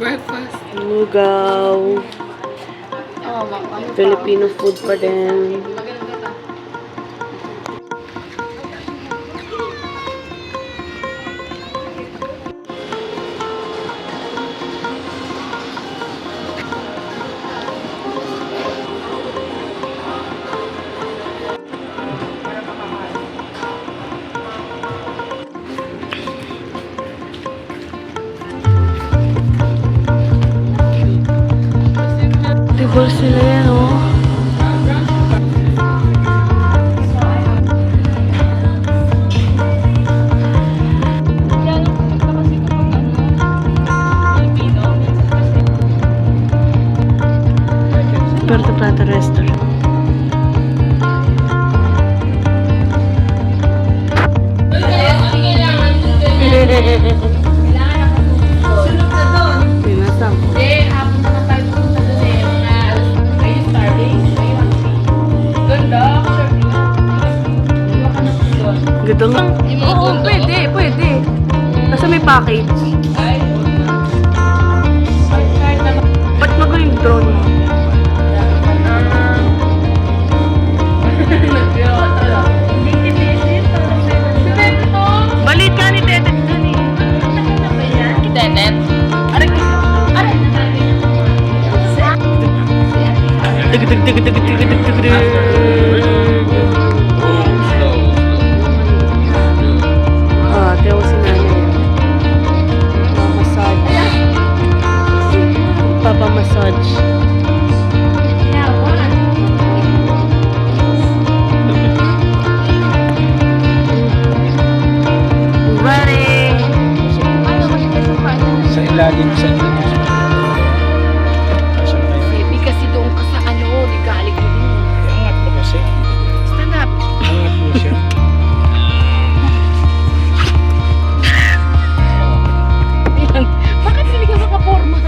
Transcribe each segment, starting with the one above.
Breakfast. Lugaw. Filipino food pa din. Diba sila yan, oh? Puerto Plata Restaurant. Pinasam. Gudong. Oo, pwede. Kasi may package. Ba't mago yung drone mo? Balit ka ni Tetet dun eh. Tetet? Tiyaw si nanay. Massage. Papa-massage. Ready! Sa ilalim sa inyo. Sebi kasi doon ka sa ligalig mo din. Angat mo kasi. Stand up. Angat mo siya. Bakit hindi ka makaporma?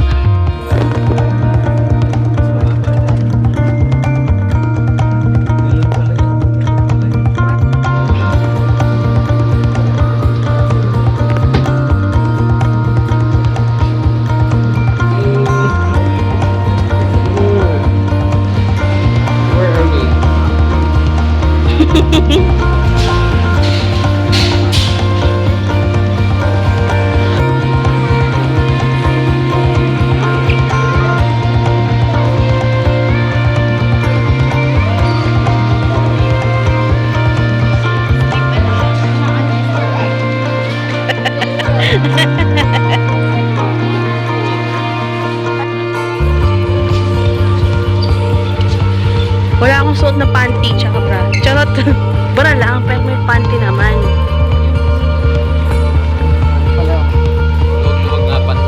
Wala akong suot na panty tsaka bra. Charot. Bra lang, pero may panty naman. Huwag apat.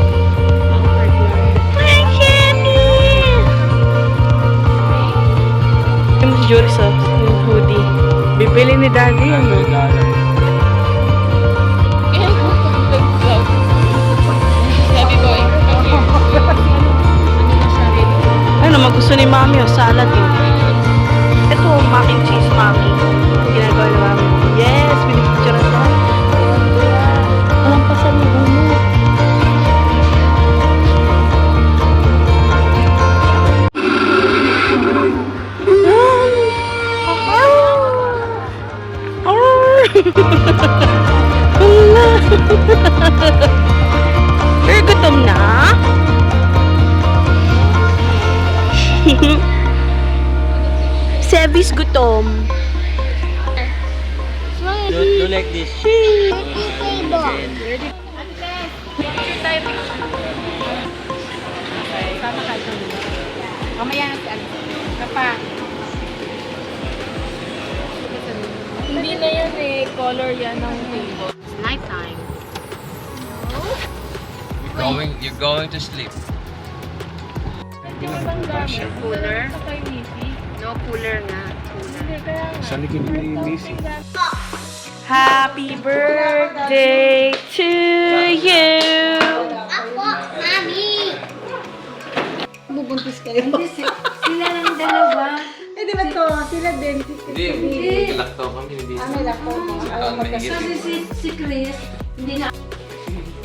My candy! Yung Jory Socks, yung hoodie. Bibili ni Daddy yun, no? Sabi boy. Ano, magusto ni Mami o salad eh. Ito, mac and cheese, Mami. Ginagawa ni Mami. Yes, pinipicture na. Walang pasal ni Uno. Pero gutom na? Sevis gutom. Do like this. Mamaya na si Alice. Kapa. Hindi na yan eh. Color yan ng table. It's nighttime. You're going to sleep. Cooler? No, cooler nga. Saan ni Missy? Happy birthday to you. Ako, Mami! Bubuntis kayo. Sila lang dalawa. Eh, di ba to? Sila din. Hindi. Laktaw kami. Hindi. Ano lang po? Si Chris, hindi na.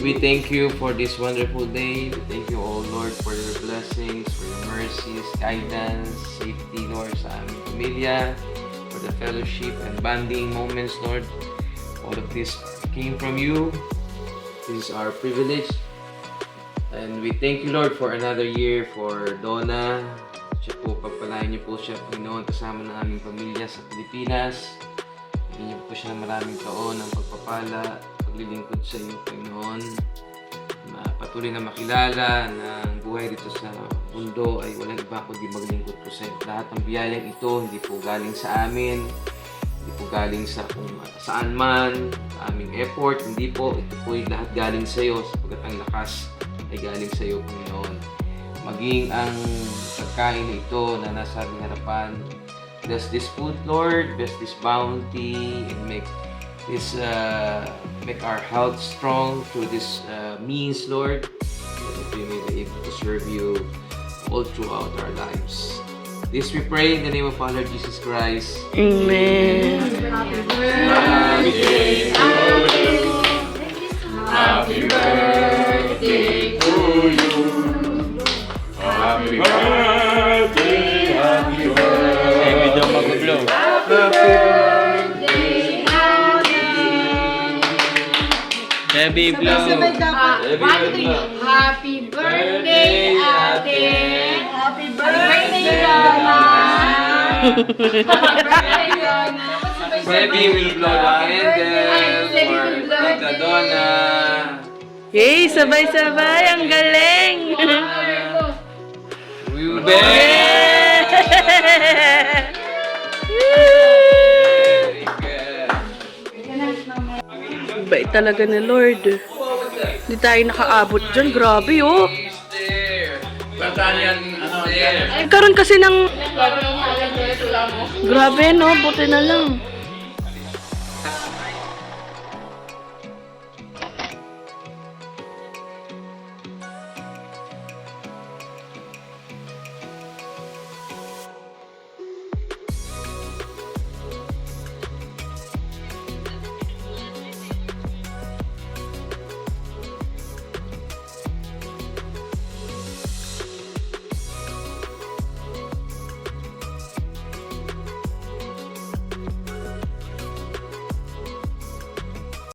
We thank you for this wonderful day. We thank you, oh Lord, for your blessings, for your mercies, guidance, safety, Lord, sa aming pamilya, for the fellowship and bonding moments, Lord. All of this came from you. This is our privilege. And we thank you, Lord, for another year for Donna. Siya po, pagpalain niyo po siya, Panginoon, kasama ng aming pamilya sa Pilipinas. Bigyan niyo po siya ng maraming taon ng pagpapala, paglilingkod sa iyo, Panginoon. Patuloy na makilala na ang buhay dito sa mundo ay walang iba kundi maglingkod po sa iyo. Lahat ng biyayang ito hindi po galing sa amin, hindi po galing sa kung saan man, sa aming effort, hindi po. Ito po ay lahat galing sa iyo sapagkat ang lakas ay galing sa iyo, Panginoon. Maging ang pagkain na ito na nasa aming harapan, bless this food, Lord, bless this bounty, and make our health strong through this means, Lord, so that we may be able to serve you all throughout our lives. This we pray in the name of our Lord Jesus Christ. Amen. Happy birthday to you. Happy birthday, happy birthday. Hey, we don't mag-blow. Happy blow. Sabay dapat. Happy birthday, ate! Happy birthday, Donna! Happy birthday, Donna! Baby will blow the candle for Tita Donna. Yay! Sabay-sabay! Ang galing! We will be. Bait talaga ni Lord. Hindi tayo nakaabot dyan. Grabe, oh. Karon kasi ng... Grabe, no? Buti na lang.